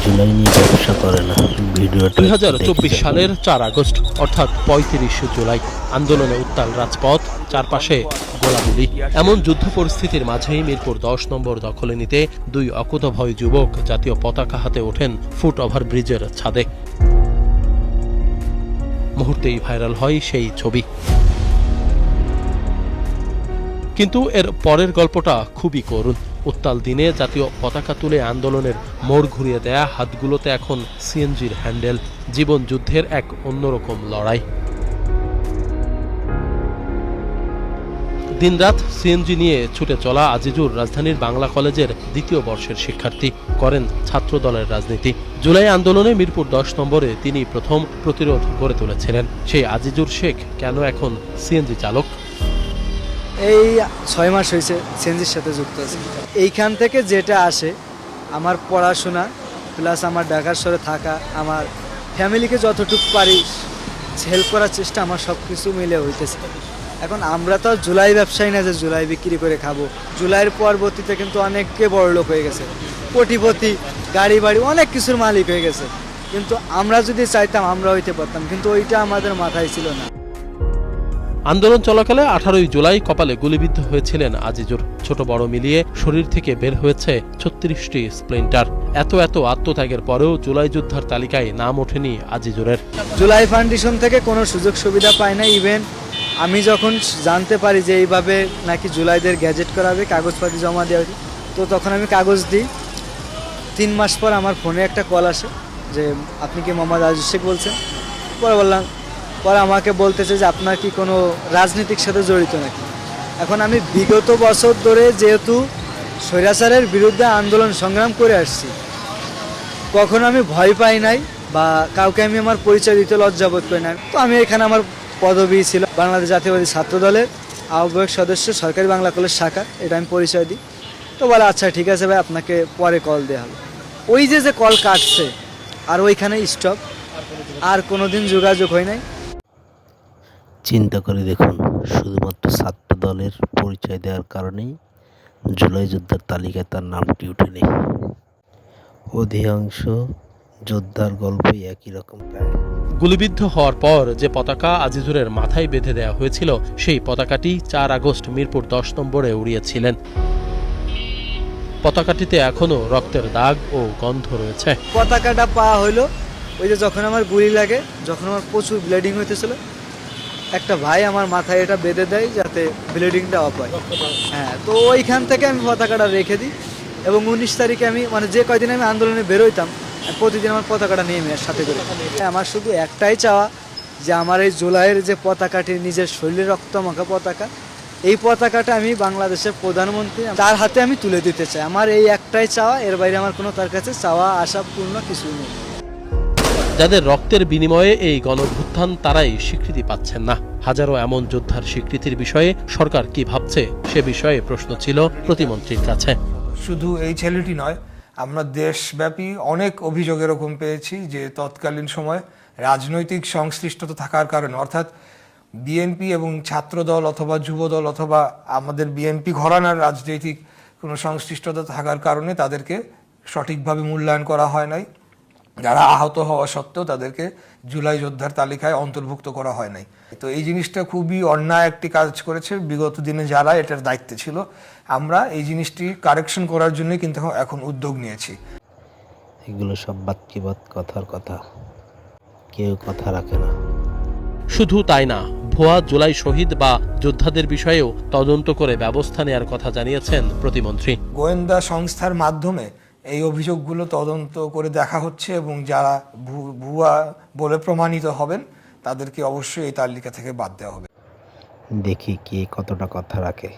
জুলাই নিয়ে ব্যবসা করে না। ভিডিওটা 2024 সালের 4 আগস্ট অর্থাৎ 35 জুলাই আন্দোলনে উত্তাল রাজপথ, চারপাশে গোলাগুলি। এমন যুদ্ধ পরিস্থিতির মাঝেই মিরপুর 10 নম্বর দখলে নিতে দুই অকুতোভয় যুবক জাতীয় পতাকা হাতে ওঠেন ফুট ওভার ব্রিজের ছাদে। মুহূর্তেই ভাইরাল হয় সেই ছবি। কিন্তু এর পরের গল্পটা খুবই করুণ। উত্তাল দিনে জাতীয় পতাকা তুলে আন্দোলনের মোড় ঘুরিয়ে দেয়া হাতগুলোতে এখন সিএনজির হ্যান্ডেল। জীবন যুদ্ধের এক অন্যরকম লড়াই। দিনরাত সিএনজি নিয়ে ছুটে চলা আজিজুর রাজধানীর বাংলা কলেজের 2য় বর্ষের শিক্ষার্থী, করেন ছাত্র দলের রাজনীতি। জুলাই আন্দোলনে মিরপুর 10 নম্বরে তিনি প্রথম প্রতিরোধ গড়ে তুলেছিলেন। সেই আজিজুর শেখ কেন এখন সিএনজি চালক? এই 6 মাস হয়েছে সিএনজির সাথে যুক্ত আছি। এইখান থেকে যেটা আসে আমার পড়াশোনা প্লাস আমার ঢাকার শহরে থাকা, আমার ফ্যামিলিকে যতটুকু পারি হেল্প করার চেষ্টা, আমার সব কিছু মিলে হইতেছে। এখন আমরা তো জুলাই ব্যবসায়ী না যে জুলাই বিক্রি করে খাবো। জুলাইয়ের পরবর্তীতে কিন্তু অনেককে বড়লোক হয়ে গেছে, কোটিপতি, গাড়ি বাড়ি অনেক কিছুর মালিক হয়ে গেছে। কিন্তু আমরা যদি চাইতাম আমরা হইতে পারতাম, কিন্তু ওইটা আমাদের মাথায় ছিল না। আন্দোলন চলাকালে 18 জুলাই কপালে গুলিবিদ্ধ হয়েছিলেন আজিজুর। ছোট বড় মিলিয়ে শরীর থেকে বের হয়েছে 36টি স্প্লিন্টার। এত আত্মত্যাগের পরেও জুলাই যোদ্ধার তালিকায় নাম ওঠেনি আজিজুরের। জুলাই ফাউন্ডেশন থেকে কোনো সুযোগ সুবিধা পায় না। ইভেন আমি যখন জানতে পারি যে এইভাবে নাকি জুলাইদের গ্যাজেট করাবে, কাগজপাতি জমা দেওয়া, তো তখন আমি কাগজ দিই। 3 মাস পর আমার ফোনে একটা কল আসে যে আপনি কি মোহাম্মদ আজিজুর শেখ বলছেন? পরে বললাম, পরে আমাকে বলতেছে যে আপনার কি কোনো রাজনীতির সাথে জড়িত নাকি। এখন আমি বিগত বছর ধরে যেহেতু স্বৈরাচারের বিরুদ্ধে আন্দোলন সংগ্রাম করে আসছি, কখনো আমি ভয় পাই নাই বা কাউকে আমি আমার পরিচয় দিতে লজ্জাবোধ করি না। তো আমি এখানে আমার পদবি ছিল বাংলাদেশ জাতীয়বাদী ছাত্র দলের আহ্বায়ক সদস্য, সরকারি বাংলা কলেজ শাখা, এটা আমি পরিচয় দিই। তো বলে আচ্ছা ঠিক আছে ভাই, আপনাকে পরে কল দেওয়া হবে। ওই যে কল কাটছে আর ওইখানে স্টপ, আর কোনোদিন যোগাযোগ হয় নাই। চিন্তা করে দেখুন, শুধুমাত্র ছাত্র দলের পরিচয় দেওয়ার কারণেই জুলাই যোদ্ধার তালিকায় তার নামটি উঠেনি। অধিকাংশ যোদ্ধার গল্পই একই রকম প্রায়। গুলিবিদ্ধ হওয়ার পর যে পতাকা আজিজুরের মাথায় বেঁধে দেওয়া হয়েছিল, সেই পতাকাটি 4 আগস্ট মিরপুর 10 নম্বরে উড়িয়েছিলেন। পতাকাটিতে এখনো রক্তের দাগ ও গন্ধ রয়েছে। পতাকাটা পাওয়া হইলো ওই যে যখন আমার গুলি লাগে, যখন আমার প্রচুর ব্লিডিং হইতেছিল, একটা ভাই আমার মাথায় এটা বেঁধে দেয় যাতে ব্লিডিংটা অফ হয়। হ্যাঁ, তো ওইখান থেকে আমি পতাকাটা রেখে দিই এবং 19 তারিখে আমি যে কয়দিন আমি আন্দোলনে বেরোইতাম, প্রতিদিন আমার পতাকাটা নিয়ে মেয়ের সাথে করে। আমার শুধু একটাই চাওয়া যে আমার এই জুলাইয়ের যে পতাকাটি, নিজের শরীরে রক্তমাখা পতাকা, এই পতাকাটা আমি বাংলাদেশের প্রধানমন্ত্রী তার হাতে আমি তুলে দিতে চাই। আমার এই একটাই চাওয়া, এর বাইরে আমার কোনো তার কাছে চাওয়া আশা পূর্ণ কিছুই নেই। যাদের রক্তের বিনিময়ে এই গণঅভ্যুত্থান, তারাই স্বীকৃতি পাচ্ছেন না। হাজারো এমন যোদ্ধার স্বীকৃতির বিষয়ে সরকার কি ভাবছে, সে বিষয়ে প্রশ্ন ছিল প্রতিমন্ত্রীর কাছে। শুধু এই ছেলেটি নয়, আমরা দেশব্যাপী অনেক অভিযোগ এরকম পেয়েছি যে তৎকালীন সময় রাজনৈতিক সংশ্লিষ্টতা থাকার কারণে, অর্থাৎ বিএনপি এবং ছাত্রদল অথবা যুবদল অথবা আমাদের বিএনপি ঘরানার রাজনৈতিক কোনো সংশ্লিষ্টতা থাকার কারণে তাদেরকে সঠিকভাবে মূল্যায়ন করা হয় নাই। যারা আহত হওয়া সত্ত্বেও তাদেরকে জুলাই যোদ্ধার তালিকায় অন্তর্ভুক্ত করা হয় নাই। তো এই জিনিসটা খুবই অন্যায় একটি কাজ করেছে বিগত দিনে যারা এটার দায়িত্বে ছিল। আমরা এই জিনিসটি কারেকশন করার জন্যই কিন্তু এখন উদ্যোগ নিয়েছি। এগুলো সব বাদ কথার কথা, কেউ কথা রাখে না। শুধু তাই না, ভুয়া জুলাই শহীদ বা যোদ্ধাদের বিষয়েও তদন্ত করে ব্যবস্থা নেওয়ার কথা জানিয়েছেন প্রতিমন্ত্রী। গোয়েন্দা সংস্থার মাধ্যমে এই অভিযোগগুলো তদন্ত করে দেখা হচ্ছে এবং যারা ভুয়া বলে প্রমাণিত হবেন তাদেরকে অবশ্যই এই তালিকা থেকে বাদ দেওয়া হবে। দেখি কে কতটা কথা রাখে।